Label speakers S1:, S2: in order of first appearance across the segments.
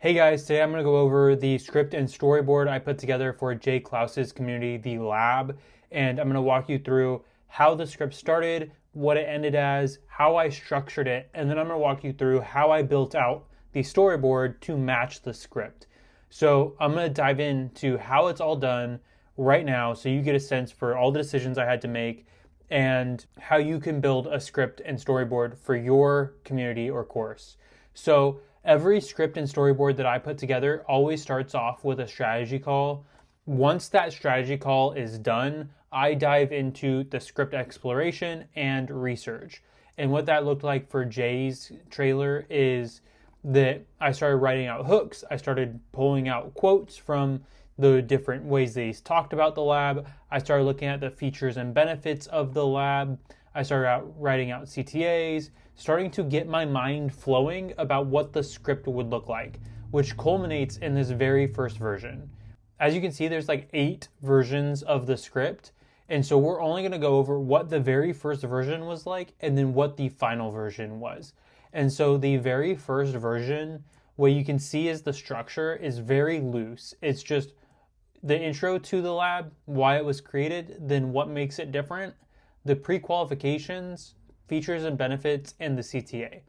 S1: Hey guys, today I'm going to go over the script and storyboard I put together for Jay Klaus's community, The Lab, and I'm going to walk you through how the script started, what it ended as, how I structured it, and then I'm going to walk you through how I built out the storyboard to match the script. So I'm going to dive into how it's all done right now so you get a sense for all the decisions I had to make and how you can build a script and storyboard for your community or course. So every script and storyboard that I put together always starts off with a strategy call. Once that strategy call is done, I dive into the script exploration and research. And what that looked like for Jay's trailer is that I started writing out hooks. I started pulling out quotes from the different ways that he's talked about the lab. I started looking at the features and benefits of the lab. I started writing out CTAs, starting to get my mind flowing about what the script would look like, which culminates in this very first version. As you can see, there's like 8 versions of the script. And so we're only going to go over what the very first version was like and then what the final version was. And so the very first version, what you can see is the structure is very loose. It's just the intro to the lab, why it was created, then what makes it different, the pre-qualifications, features and benefits, and the CTA.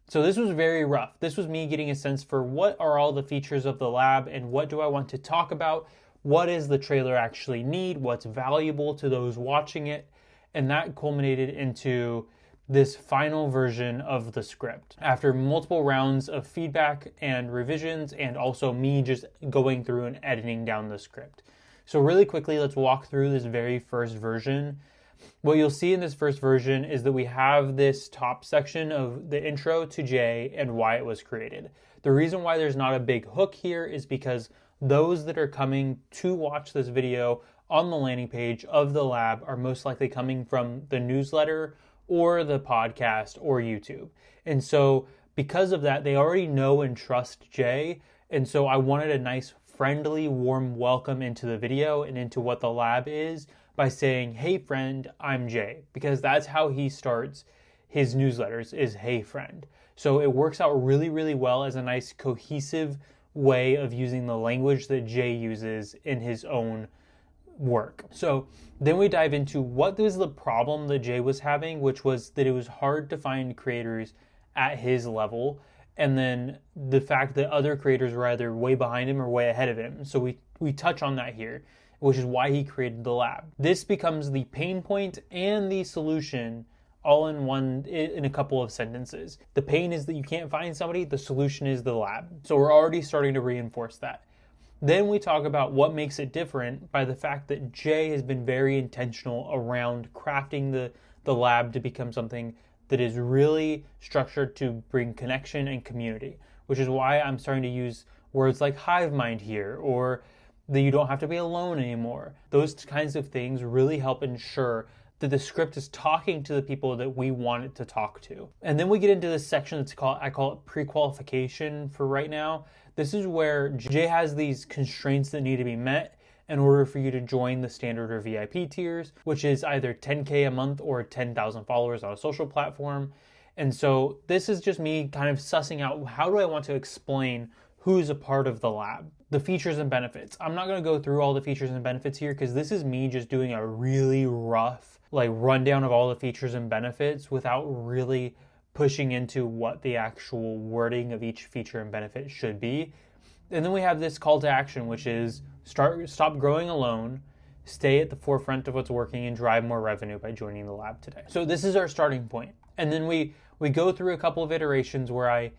S1: So this was very rough. This was me getting a sense for what are all the features of the lab and what do I want to talk about, what does the trailer actually need, what's valuable to those watching it, and that culminated into this final version of the script. After multiple rounds of feedback and revisions, and also me just going through and editing down the script. So really quickly, let's walk through this very first version. What you'll see in this first version is that we have this top section of the intro to Jay and why it was created. The reason why there's not a big hook here is because those that are coming to watch this video on the landing page of the lab are most likely coming from the newsletter or the podcast or YouTube. And so because of that, they already know and trust Jay. And so I wanted a nice, friendly, warm welcome into the video and into what the lab is by saying, "Hey friend, I'm Jay," because that's how he starts his newsletters is, "Hey friend." So it works out really, really well as a nice cohesive way of using the language that Jay uses in his own work. So then we dive into what was the problem that Jay was having, which was that it was hard to find creators at his level, and then the fact that other creators were either way behind him or way ahead of him. So we touch on that here, which is why he created the lab. This becomes the pain point and the solution all in a couple of sentences. The pain is that you can't find somebody, the solution is the lab. So we're already starting to reinforce that. Then we talk about what makes it different by the fact that Jay has been very intentional around crafting the lab to become something that is really structured to bring connection and community, which is why I'm starting to use words like hive mind here, or that you don't have to be alone anymore. Those kinds of things really help ensure that the script is talking to the people that we want it to talk to. And then we get into this section I call it pre-qualification for right now. This is where Jay has these constraints that need to be met in order for you to join the standard or VIP tiers, which is either 10K a month or 10,000 followers on a social platform. And so this is just me kind of sussing out how do I want to explain who's a part of the lab. The features and benefits. I'm not going to go through all the features and benefits here because this is me just doing a really rough rundown of all the features and benefits without really pushing into what the actual wording of each feature and benefit should be. And then we have this call to action, which is stop growing alone, stay at the forefront of what's working, and drive more revenue by joining the lab today. So this is our starting point. And then we go through a couple of iterations where I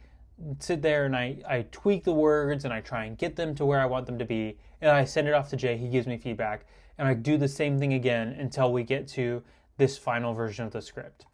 S1: sit there and I tweak the words and I try and get them to where I want them to be. And I send it off to Jay. He gives me feedback. And I do the same thing again until we get to this final version of the script,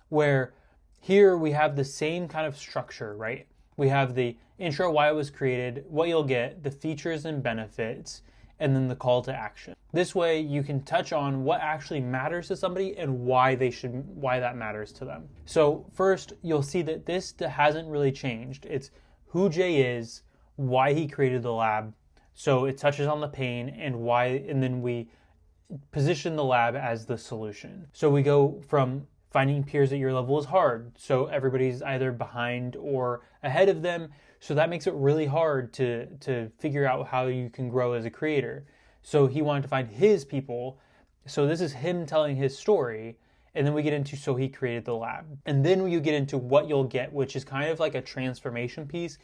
S1: where here we have the same kind of structure, right? We have the intro, why it was created, what you'll get, the features and benefits, and then the call to action. This way you can touch on what actually matters to somebody and why that matters to them. So first, you'll see that this hasn't really changed. It's who Jay is, why he created the lab. So it touches on the pain and why, and then we position the lab as the solution. So we go from finding peers at your level is hard, so everybody's either behind or ahead of them, So that makes it really hard to figure out how you can grow as a creator. So he wanted to find his people. So this is him telling his story. And then we get into, so he created the lab. And then you get into what you'll get, which is kind of like a transformation piece.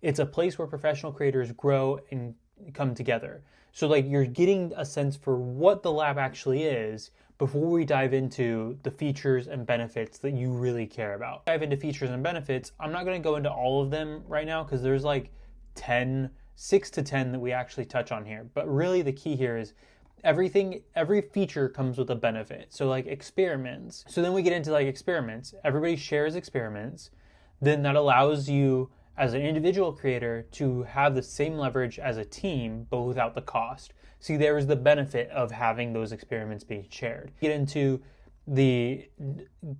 S1: It's a place where professional creators grow and come together. So like you're getting a sense for what the lab actually is before we dive into the features and benefits that you really care about. Dive into features and benefits. I'm not going to go into all of them right now because there's like 6 to 10 that we actually touch on here. But really the key here is every feature comes with a benefit. So like experiments. So then we get into like experiments. Everybody shares experiments. Then that allows you as an individual creator to have the same leverage as a team, but without the cost. See, there is the benefit of having those experiments being shared. Get into the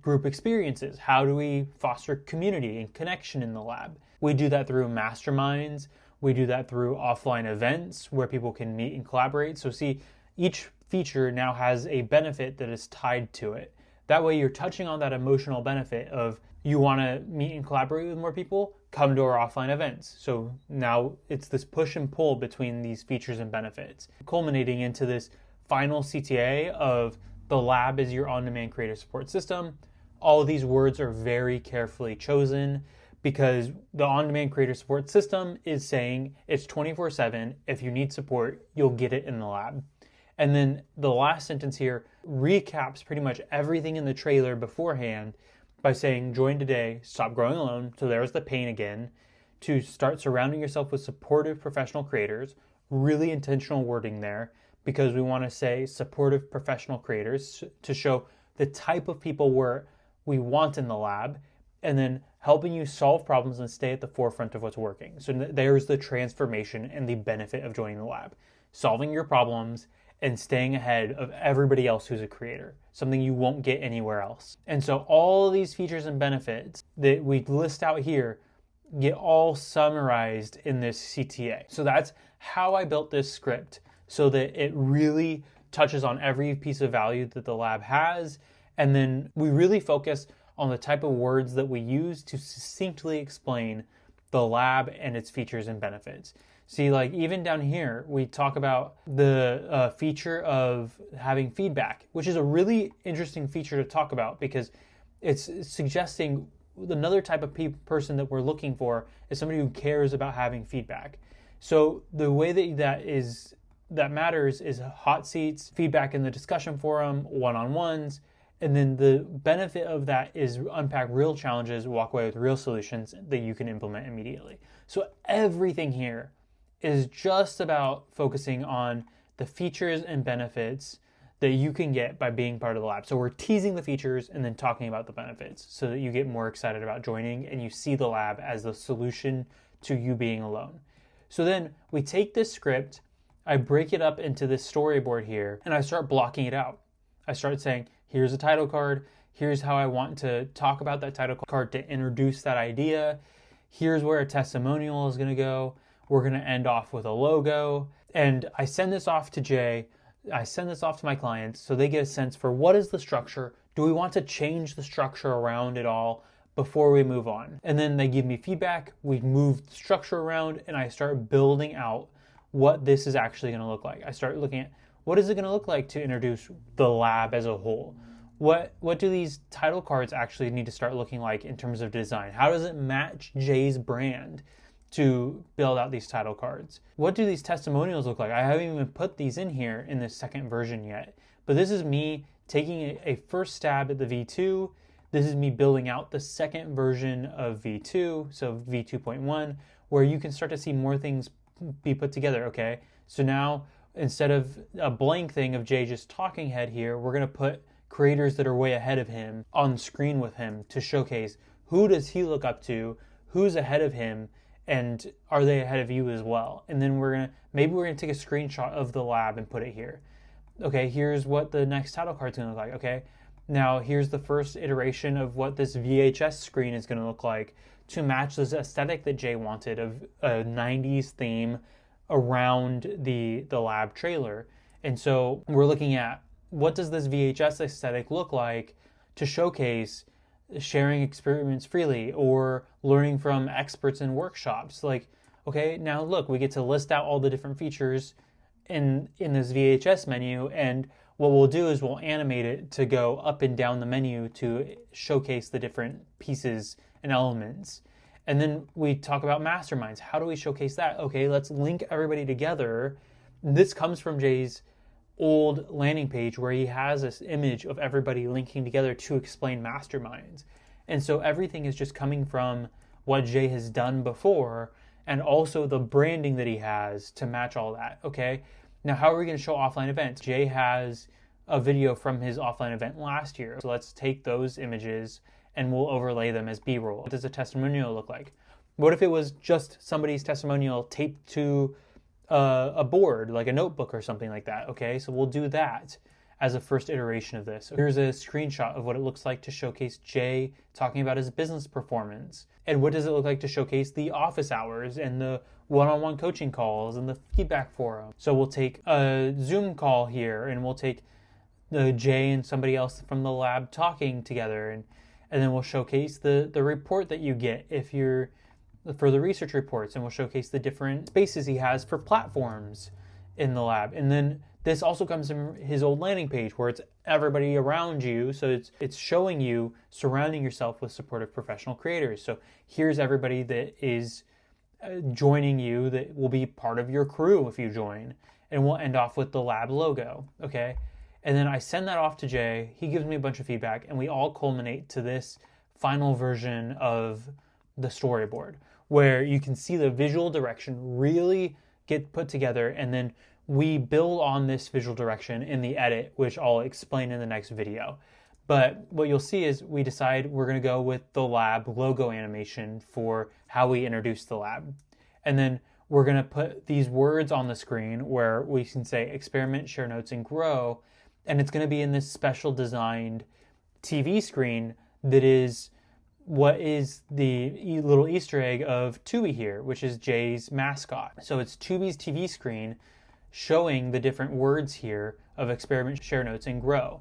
S1: group experiences. How do we foster community and connection in the lab? We do that through masterminds. We do that through offline events where people can meet and collaborate. So see, each feature now has a benefit that is tied to it. That way you're touching on that emotional benefit of you want to meet and collaborate with more people, come to our offline events. So now it's this push and pull between these features and benefits, culminating into this final CTA of the lab is your on-demand creator support system. All of these words are very carefully chosen because the on-demand creator support system is saying it's 24/7. If you need support, you'll get it in the lab. And then the last sentence here recaps pretty much everything in the trailer beforehand by saying, join today, stop growing alone. So there's the pain again, to start surrounding yourself with supportive professional creators, really intentional wording there, because we want to say supportive professional creators to show the type of people we want in the lab, and then helping you solve problems and stay at the forefront of what's working. So there's the transformation and the benefit of joining the lab. Solving your problems and staying ahead of everybody else who's a creator, something you won't get anywhere else. And so all of these features and benefits that we list out here get all summarized in this CTA. So that's how I built this script, so that it really touches on every piece of value that the lab has. And then we really focus on the type of words that we use to succinctly explain the lab and its features and benefits. See, like even down here, we talk about the feature of having feedback, which is a really interesting feature to talk about because it's suggesting another type of person that we're looking for is somebody who cares about having feedback. So the way that matters is hot seats, feedback in the discussion forum, one-on-ones, and then the benefit of that is unpack real challenges, walk away with real solutions that you can implement immediately. So everything here is just about focusing on the features and benefits that you can get by being part of the lab. So we're teasing the features and then talking about the benefits so that you get more excited about joining and you see the lab as the solution to you being alone. So then we take this script, I break it up into this storyboard here, and I start blocking it out. I start saying, here's a title card, here's how I want to talk about that title card to introduce that idea, here's where a testimonial is gonna go, we're going to end off with a logo, and I send this off to Jay. I send this off to my clients so they get a sense for what is the structure. Do we want to change the structure around it all before we move on? And then they give me feedback. We move the structure around, and I start building out what this is actually going to look like. I start looking at what is it going to look like to introduce the lab as a whole. What do these title cards actually need to start looking like in terms of design? How does it match Jay's brand to build out these title cards? What do these testimonials look like? I haven't even put these in here in this second version yet, but this is me taking a first stab at the V2. This is me building out the second version of V2, so V2.1, where you can start to see more things be put together, okay? So now, instead of a blank thing of Jay just talking head here, we're gonna put creators that are way ahead of him on screen with him to showcase who does he look up to, who's ahead of him, and are they ahead of you as well? And then maybe we're gonna take a screenshot of the lab and put it here. Okay, here's what the next title card's gonna look like. Okay, now here's the first iteration of what this VHS screen is gonna look like to match this aesthetic that Jay wanted of a 90s theme around the lab trailer. And so we're looking at what does this VHS aesthetic look like to showcase sharing experiments freely or learning from experts in workshops. Like, okay, now look, we get to list out all the different features in this VHS menu, and what we'll do is we'll animate it to go up and down the menu to showcase the different pieces and elements. And then we talk about masterminds. How do we showcase that? Okay, let's link everybody together. This comes from Jay's old landing page where he has this image of everybody linking together to explain masterminds. And so everything is just coming from what Jay has done before and also the branding that he has to match all that. Okay, now how are we going to show offline events? Jay has a video from his offline event last year. So let's take those images and we'll overlay them as B-roll. What does a testimonial look like? What if it was just somebody's testimonial taped to a board, like a notebook or something like that? Okay, so we'll do that as a first iteration of this. Here's a screenshot of what it looks like to showcase Jay talking about his business performance. And what does it look like to showcase the office hours and the one-on-one coaching calls and the feedback forum? So we'll take a Zoom call here and we'll take the Jay and somebody else from the lab talking together, and then we'll showcase the report that you get if you're for the research reports, and we'll showcase the different spaces he has for platforms in the lab. And then this also comes from his old landing page where it's everybody around you. So it's showing you surrounding yourself with supportive professional creators. So here's everybody that is joining you that will be part of your crew if you join. And we'll end off with the lab logo, okay? And then I send that off to Jay. He gives me a bunch of feedback, and we all culminate to this final version of the storyboard where you can see the visual direction really get put together, and then we build on this visual direction in the edit, which I'll explain in the next video. But what you'll see is we decide we're going to go with the lab logo animation for how we introduce the lab. And then we're going to put these words on the screen where we can say experiment, share notes, and grow. And it's going to be in this special designed TV screen that is what is the little Easter egg of Tubi here, which is Jay's mascot. So it's Tubi's TV screen showing the different words here of experiment, share notes, and grow.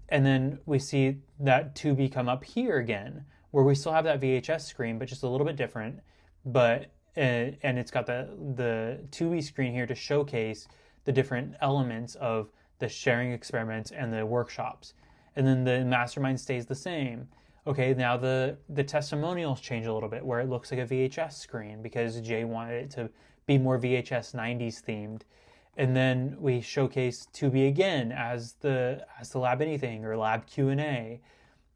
S1: And then we see that Tubi come up here again, where we still have that VHS screen, but just a little bit different. But and it's got the Tubi screen here to showcase the different elements of the sharing experiments and the workshops. And then the mastermind stays the same. Okay, now the testimonials change a little bit where it looks like a VHS screen because Jay wanted it to be more VHS 90s themed. And then we showcase Tubi again as the Lab Anything or Lab Q&A.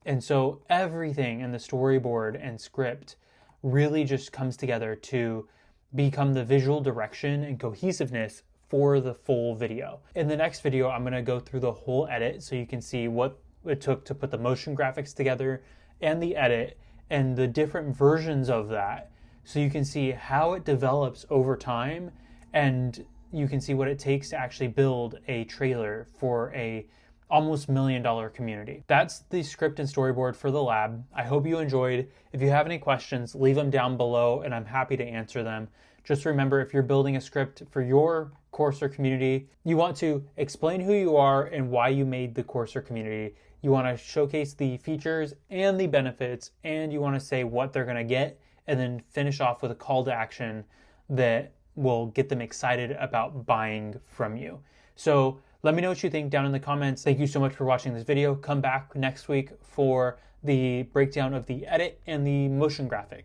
S1: And so everything in the storyboard and script really just comes together to become the visual direction and cohesiveness for the full video. In the next video, I'm going to go through the whole edit so you can see what it took to put the motion graphics together and the edit and the different versions of that, so you can see how it develops over time, and you can see what it takes to actually build a trailer for a almost $1 million community. That's the script and storyboard for the lab. I hope you enjoyed. If you have any questions, leave them down below and I'm happy to answer them. Just remember, if you're building a script for your course or community, you want to explain who you are and why you made the course or community. You want to showcase the features and the benefits, and you want to say what they're going to get, and then finish off with a call to action that will get them excited about buying from you. So let me know what you think down in the comments. Thank you so much for watching this video. Come back next week for the breakdown of the edit and the motion graphics.